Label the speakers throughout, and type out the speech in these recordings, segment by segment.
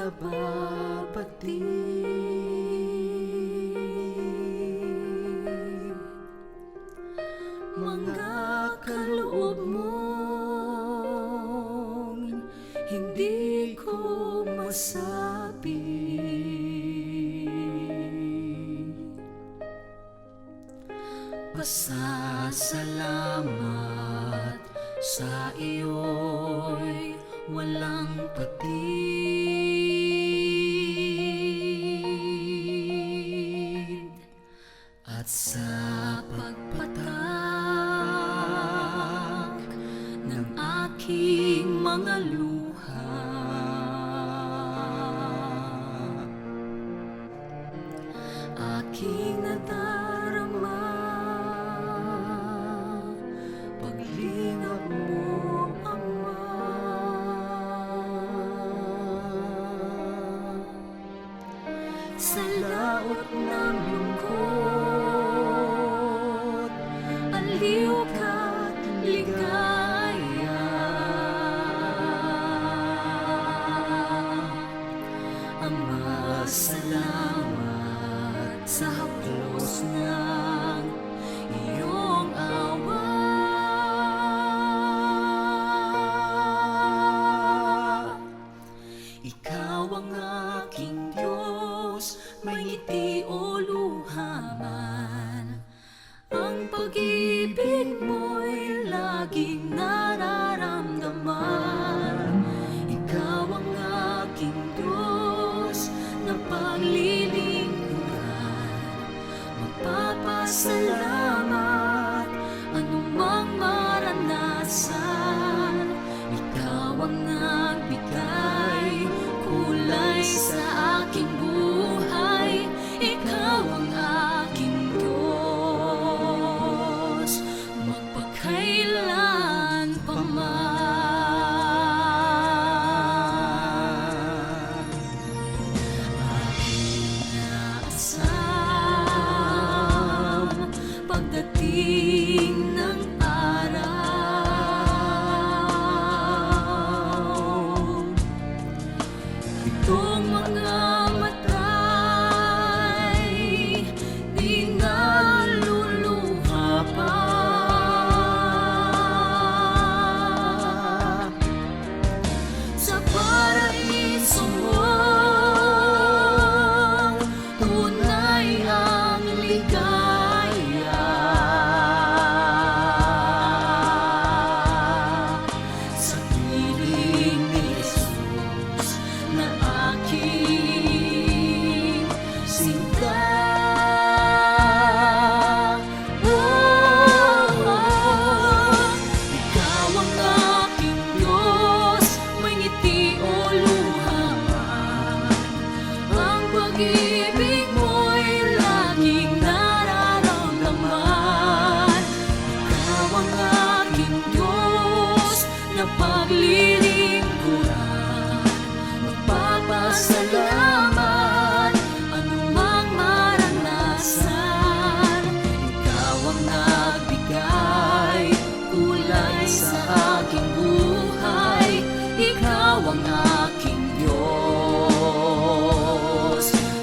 Speaker 1: nababatid. Mga kaloob mong hindi ko masabi. Pasasalamat sa iyo'y walang patid, at sa pagpatak ng aking mga luha, aking nadarama paglingap mo, Ama. Sa laot ng lungkot, aliw ka't ligaya, Ama, salamat sa haplos ng iyong awa. Ikaw ang aking Diyos, may ngiti o luha man. Ang pag-ibig mo'y laging nararamdaman. Ikaw ang aking Diyos na paglilingkuran. Magpapasalamat anumang maranasan. Ikaw ang nagbigay kulay sa aking buhay. Ikaw ang aking Diyos, magpakailan pa man. Aking naasam pagdating ng araw, itong mga mata'y di naluluha pa. Sa paraiso mo, tunay ang ligaya. Sa piling ni Jesus na aking sinta. Ikaw ang aking Diyos, may ngiti o luha man. Ang pag-ibig mo'y laging nararamdaman. Ikaw ang aking Diyos na paglilingkuran. Magpapasalamat anumang maranasan. Ikaw ang nagbigay kulay sa aking buhay. Ikaw ang aking Diyos,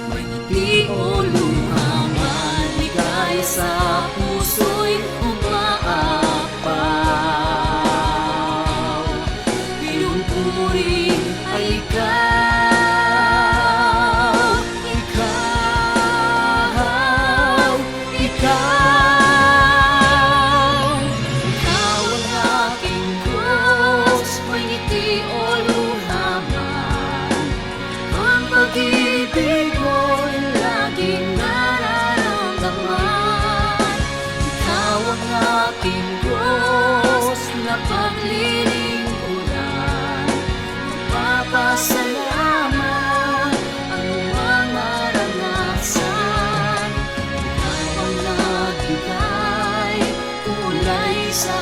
Speaker 1: may ngiti o luha man. Ligay sa puso'y umaapaw. Pinupuri ay ikaw, ikaw, ikaw. Ikaw ang aking Diyos, may ngiti o luha man. Ang pag-ibig mo'y laging nararamdaman. Ikaw ang aking Diyos na paglilingkuran. Magpapasalamat anumang maranasan. Ikaw ang nagbigay kulay sa